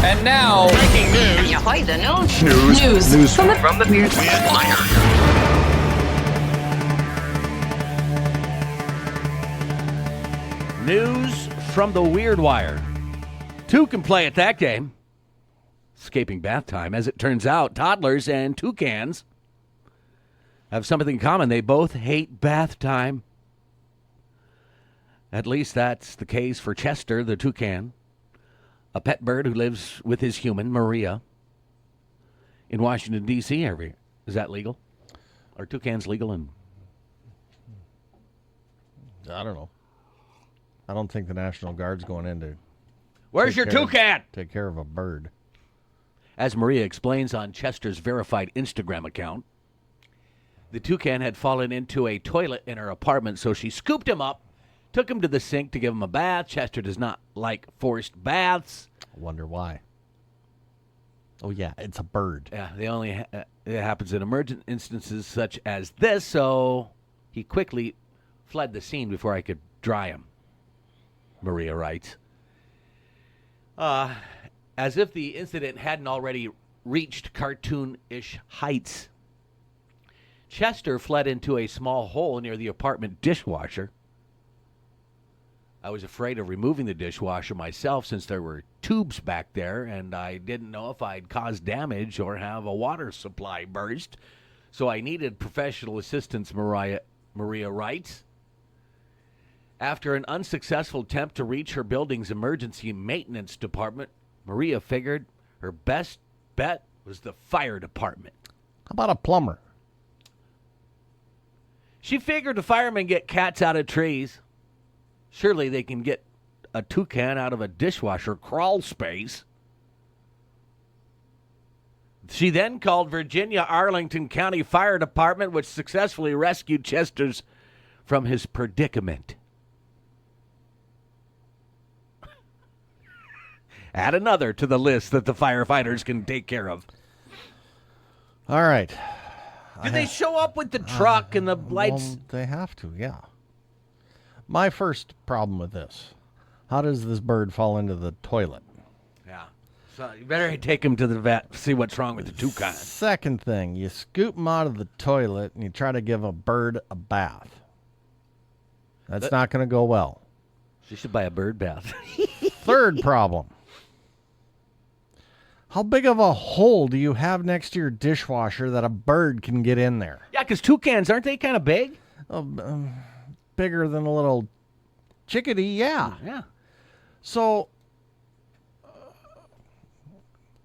And now, breaking news. Ahoy, the news. News from the Weird Wire. News from the Weird Wire. Two can play at that game. Escaping bath time. As it turns out, toddlers and toucans have something in common. They both hate bath time. At least that's the case for Chester, the toucan, a pet bird who lives with his human, Maria, in Washington, D.C. area. Is that legal? Are toucans legal? I don't know. I don't think the National Guard's going in to Where's your toucan? take care of a bird. As Maria explains on Chester's verified Instagram account, the toucan had fallen into a toilet in her apartment, so she scooped him up, took him to the sink to give him a bath. Chester does not like forced baths. I wonder why. Oh, yeah, it's a bird. Yeah, it happens in emergent instances such as this, so he quickly fled the scene before I could dry him, Maria writes. As if the incident hadn't already reached cartoon-ish heights, Chester fled into a small hole near the apartment dishwasher. I was afraid of removing the dishwasher myself since there were tubes back there, and I didn't know if I'd cause damage or have a water supply burst, so I needed professional assistance, Maria writes. After an unsuccessful attempt to reach her building's emergency maintenance department, Maria figured her best bet was the fire department. How about a plumber? She figured the firemen get cats out of trees. Surely they can get a toucan out of a dishwasher crawl space. She then called Virginia Arlington County Fire Department, which successfully rescued Chester's from his predicament. Add another to the list that the firefighters can take care of. All right. Did they show up with the truck and the lights? Well, they have to, yeah. My first problem with this, how does this bird fall into the toilet? Yeah. So you better take him to the vet, see what's wrong with the toucan. Second thing, you scoop him out of the toilet and you try to give a bird a bath. That's not going to go well. She should buy a bird bath. Third problem. How big of a hole do you have next to your dishwasher that a bird can get in there? Yeah, because toucans, aren't they kind of big? Bigger than a little chickadee, yeah. Yeah. So,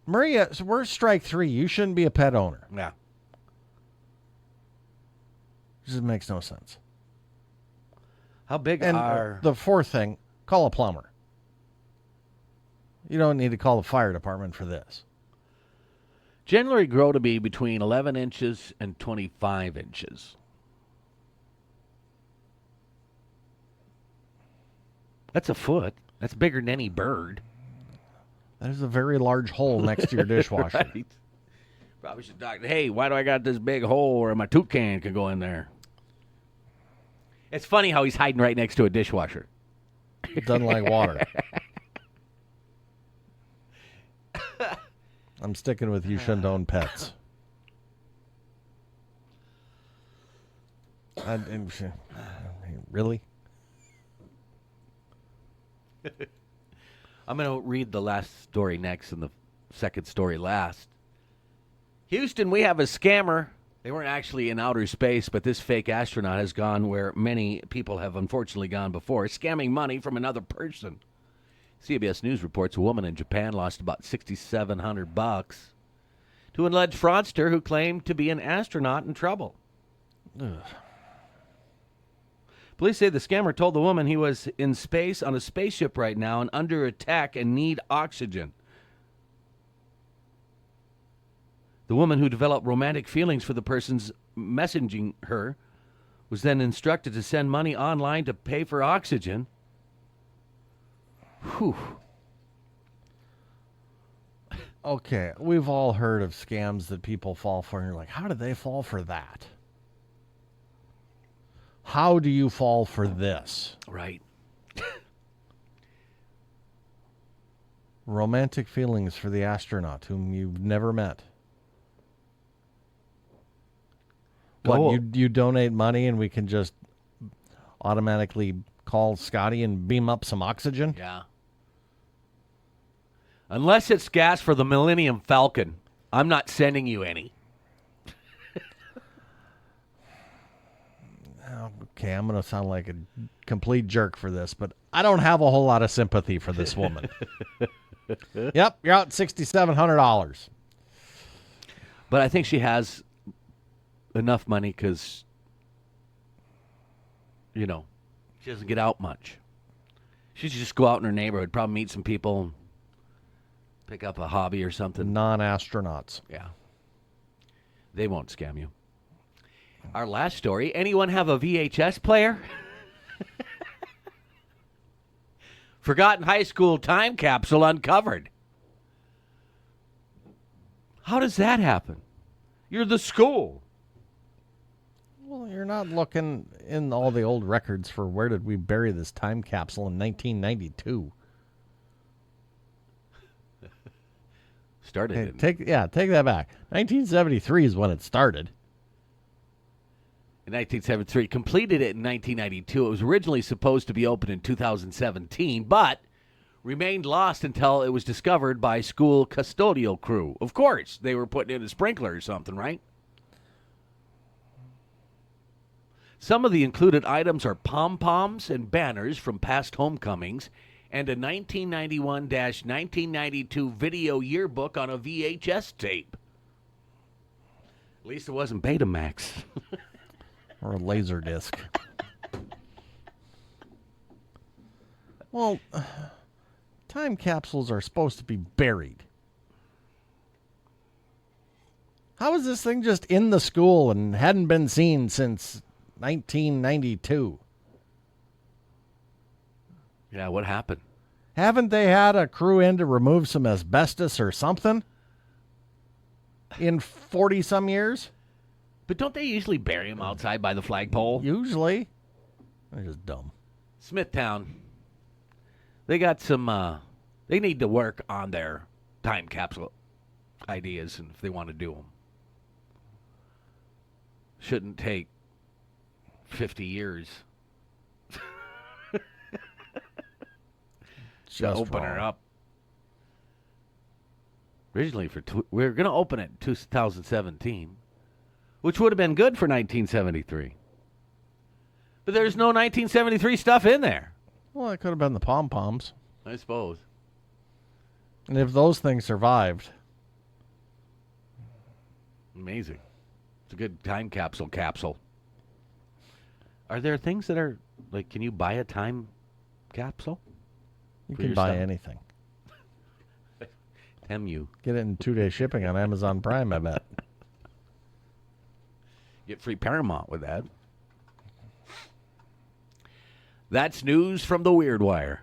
Maria, so we're strike three. You shouldn't be a pet owner. Yeah. This makes no sense. How big And are... the fourth thing, call a plumber. You don't need to call the fire department for this. Generally grow to be between 11 inches and 25 inches. That's a foot. That's bigger than any bird. That is a very large hole next to your dishwasher. Right. Probably should talk. Hey, why do I got this big hole where my toucan can go in there? It's funny how he's hiding right next to a dishwasher. Doesn't like water. I'm sticking with you shouldn't own pets. Really? I'm going to read the last story next and the second story last. Houston, we have a scammer. They weren't actually in outer space, but this fake astronaut has gone where many people have unfortunately gone before, scamming money from another person. CBS News reports a woman in Japan lost about $6,700 to an alleged fraudster who claimed to be an astronaut in trouble. Ugh. Police say the scammer told the woman he was in space on a spaceship right now and under attack and need oxygen. The woman, who developed romantic feelings for the person's messaging her, was then instructed to send money online to pay for oxygen. Whew. Okay, we've all heard of scams that people fall for, and you're like, how did they fall for that? How do you fall for this? Right. romantic feelings for the astronaut whom you've never met. Go. What, you donate money and we can just automatically call Scotty and beam up some oxygen? Yeah. Unless it's gas for the Millennium Falcon, I'm not sending you any. Okay, I'm going to sound like a complete jerk for this, but I don't have a whole lot of sympathy for this woman. Yep, you're out $6,700. But I think she has enough money because, she doesn't get out much. She should just go out in her neighborhood, probably meet some people, and pick up a hobby or something. Non-astronauts. Yeah. They won't scam you. Our last story, anyone have a VHS player? Forgotten high school time capsule uncovered. How does that happen? You're the school. Well, you're not looking in all the old records for where did we bury this time capsule in 1992. Started Okay, in take that back. 1973 is when it started. in 1973. Completed it in 1992. It was originally supposed to be opened in 2017, but remained lost until it was discovered by school custodial crew. Of course, they were putting in a sprinkler or something, right? Some of the included items are pom-poms and banners from past homecomings and a 1991-1992 video yearbook on a VHS tape. At least it wasn't Betamax. Or a laser disc. Well, time capsules are supposed to be buried. How is this thing just in the school and hadn't been seen since 1992? Yeah, what happened? Haven't they had a crew in to remove some asbestos or something in 40-some years? But don't they usually bury them outside by the flagpole? Usually. They're just dumb. Smithtown. They got some, they need to work on their time capsule ideas and if they want to do them. Shouldn't take 50 years to open her up. Originally, we were going to open it in 2017, which would have been good for 1973. But there's no 1973 stuff in there. Well, it could have been the pom-poms. I suppose. And if those things survived. Amazing. It's a good time capsule. Are there things that are, like, can you buy a time capsule? You For can your buy stuff? anything. You Get it in 2-day shipping on Amazon Prime, I bet. get free Paramount with that. That's news from the Weird Wire.